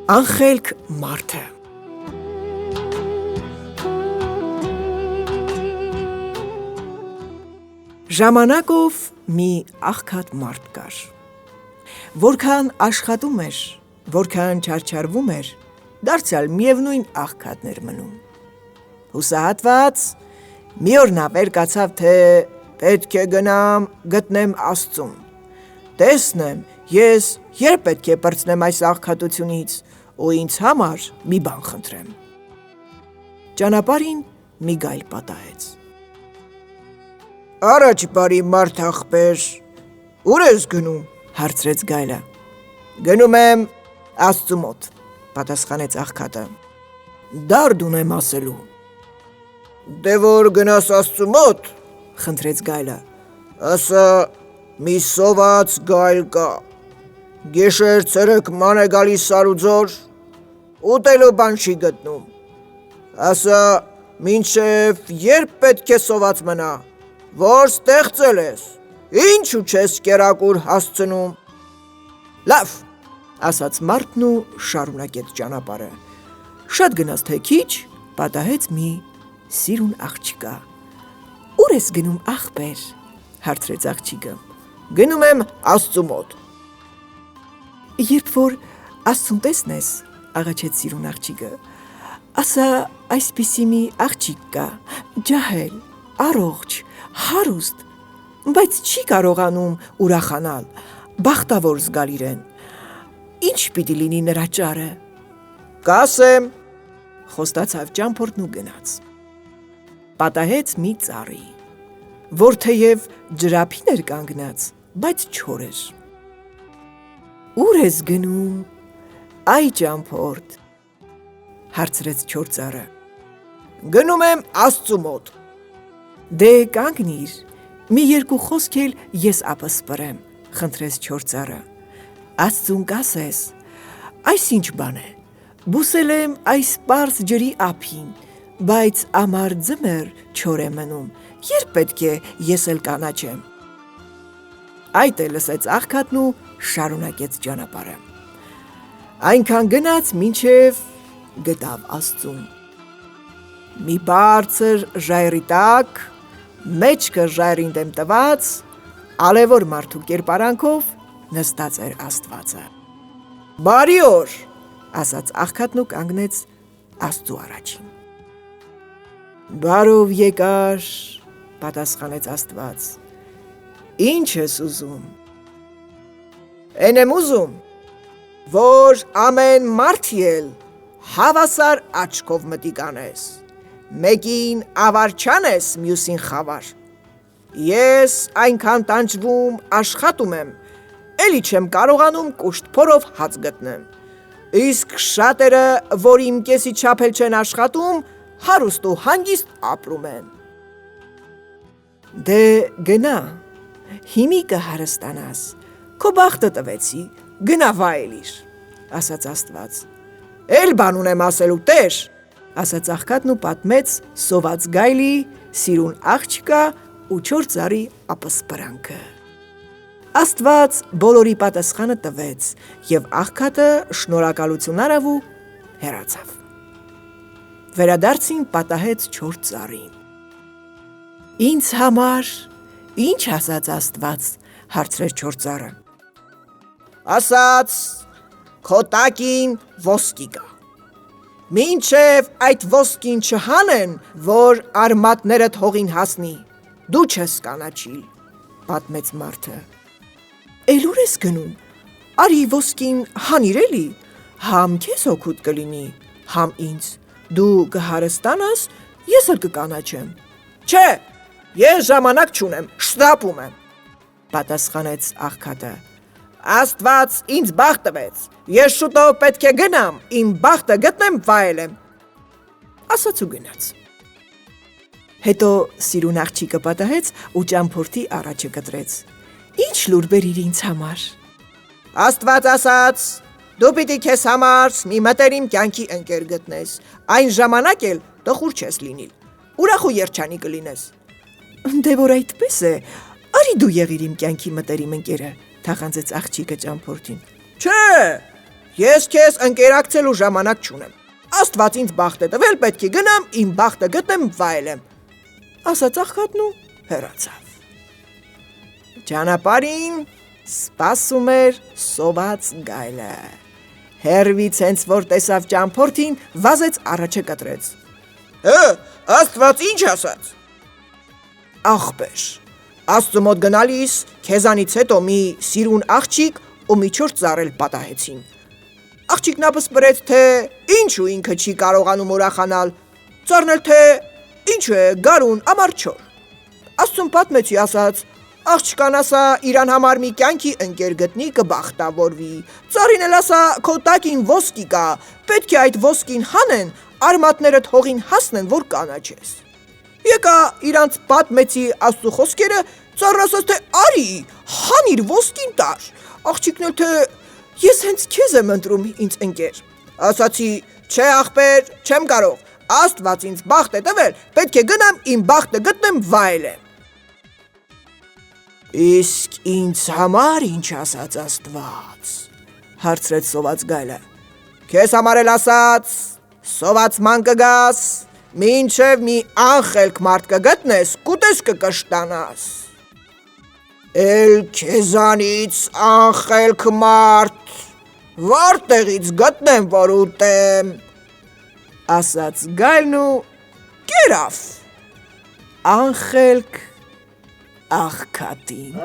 Անխելք մարդը։ Ժամանակով մի աղքատ մարդ կար, որքան աշխատում էր, որքան չարչարվում էր, դարձյալ միևնույն աղքատն էր մնում։ Հուսահատված մի օր նա վեր կացավ, թե պետք է գնամ գտնեմ Աստծուն, տեսնեմ ես երբ պետք է պրծնեմ այս աղքատությունից ու ինձ համար մի բան խնդրեմ։ Ճանապարհին մի գայլ պատահեց։ «Առաջ բարի մարդ ախպեր, ուր ես գնում», հարցրեց գայլը։ «Գնում եմ Աստծու մոտ», պատասխանեց աղքատը։ «Դարդ ունեմ ասելու»։ «Դե որ գնաս Աստծու մոտ», խնդրեց գայլը, «ասա մի սոված գայլ կա, գիշեր ցերեկ ման է գալիս սարուձոր, ուտելու բան չի գտնում, ասա մինչև երբ պետք է սոված մնա, որ ստեղծել ես, ինչու չես կերակուր հասցնում»։ «Լավ», ասաց մարդն ու շարունակեց ճանապարհը։ Շատ գնաց թե քիչ, պատահեց մի սիրուն աղջկա։ «Ուր ես գնում ախպեր», հարցրեց աղջիկը։ «Գնում եմ Աստծու մոտ»։ «Երբ որ Աստծուն տեսնես», աղաչեց սիրուն աղջիկը, ասա այսպիսի մի աղջիկ կա, ջահել, առողջ, հարուստ, բայց չի կարողանում ուրախանալ, բախտավոր զգալ իրեն, ի՞նչ պիտի լինի նրա ճարը»։ «Կասեմ», խոստացավ ճամփորդն ու գնաց։ Պատահեց մի ծառի, որ թեև ջրափին էր կանգնած, բայց չոր էր։ «Ուր ես գնում, այ ճամփորդ», հարցրեց չոր ծառը։ «Գնում եմ Աստծու մոտ»։ «Դե կանգնիր, մի երկու խոսք էլ ես ապսպրեմ», խնդրեց չոր ծառը։ «Աստծուն կասես, այս ինչ բան է, բուսել եմ այս պարզ ջրի ափին, բայց ամառ ձմեռ չոր է մնում, երբ պետք է ես էլ կանաչեմ»։ Այդ է լսեց աղքատն ու շարունակեց ճանապարհը։ Այնքան գնաց, մինչև գտավ Աստծուն։ Մի բարձր ժայռի տակ, մեջքը ժայռին դեմ տված, ալևոր մարդու կերպարանքով նստած էր Աստվածը։ «Բարի օր», ասաց աղքատն ու կանգնեց Աստծու առաջին։ «Բարով եկար», պատասխանեց Աստված։ «Ինչ ես ուզում»։ «Էն եմ ուզում, որ ամեն մարդի էլ հավասար աչքով մտիկ անես, մեկին ավար չանես, մյուսին խավար։ Ես այնքան տանջվում, աշխատում եմ, էլի չեմ կարողանում կուշտ փորով հաց գտնեմ, իսկ շատերը, որ իմ կեսի չափ էլ չեն աշխատում, հարուստ ու հանգիստ ապրում են»։ «Դե գնա, հիմի կհարստանաս, քո բախտը տվեցի, գնա վայելիր», ասաց Աստված։ «Էլ բան ունեմ ասելու, Տեր», ասաց աղքատն ու պատմեց սոված գայլի, սիրուն աղջկա ու չոր ծառի ապսպրանքը։ Աստված բոլորի պատասխանը տվեց, և աղքատը շնորհակալություն արավ ու հեռացավ։ Վերադարձին պատահեց չոր ծառին։ «Ինձ համար ի՞նչ ասաց Աստված», հարցրեց չոր ծառը։ «Ասաց, քո տակին ոսկի կա, մինչև այդ ոսկին չհանեն, որ արմատներդ հողին հասնի, դու չես կանաչիլ», պատմեց մարդը։ «Էլ ուր ես գնում, արի ոսկին հանիր էլի, համ քեզ օգուտ կլինի, համ ինձ, դու կհարստանաս, ես էլ կկանաչեմ»։ «Չէ, ես ժամանակ չունեմ, շտապում եմ», պատասխանեց աղքատը։ «Աստված ինձ բախտ տվեց, ես շուտով պետք է գնամ, իմ բախտը գտնեմ, վայելեմ», ասաց ու գնաց։ Հետո սիրուն աղջիկը պատահեց ու ճամփորդի առաջը կտրեց։ «Ինչ լուր բերիր ինձ համար»։ «Աստված ասաց, դու պիտի քեզ համար մի մտերիմ կյանքի ընկեր գտնես, այն ժամանակ էլ տխուր չես լինիլ, ուրախ ու երջանիկ կլինես»։ «Դե որ այդպես է, արի դու եղիր իմ կյանքի մտերիմ ընկերը», թախանձեց աղջիկը ճամփորդին։ «Չէ, Ես քեզ ընկերակցելու ժամանակ չունեմ։ Աստված ինձ բախտ է տվել, պետք է գնամ, իմ բախտը գտնեմ, վայելեմ, ասաց աղքատն ու հեռացավ։ Ճանապարհին սպասում էր սոված գայլը։ Հեռվից հենց որ տեսավ ճամփորդին, վազեց առաջը կտրեց։ Աստված ինչ ասաց։ Ախպեր, Աստծու մոտ գնալիս քեզանից հետո մի սիրուն աղջիկ ու մի 4 ծառ պատահեցին։ Աղջիկն ապսպրեց, թե ինչու ինքը չի կարողանում ուրախանալ, ծառն էլ թե ինչու է գարուն ամարջոր։ Աստծուն պատմեցի, ասաց. աղջկան ասա իրան համար մի կյանքի ընկեր գտնի, կբախտավորվի։ Ծառին էլ ասա քո տակին ոսկի կա, պետք է այդ ոսկին հանեն, արմատներդ հողին հասնեն, որ կանաչես։ Եկա իրանց պատմեցի Աստծու խոսքերը, ծառն ասաց, թե արի, հանիր ոսկին տար։ Աղջիկն էլ թե ես հենց քեզ եմ ընտրում ինձ ընկեր։ Ասացի, չէ ախպեր, չեմ կարող, Աստված ինձ բախտ է տվել, պետք է գնամ, իմ բախտը գտնեմ, վայելեմ։ Իսկ ինձ համար ինչ ասաց Աստված, հարցրեց սոված գայլը։ Քեզ համար էլ ասաց, սոված ման կգաս, մինչև մի անխելք մարդ կգտնես, կուտես կկշտանաս։ Էլ քեզանից անխելք մարդ, որտեղից գտնեմ, որ ուտեմ, ասաց գայլն ու կերավ անխելք աղքատին։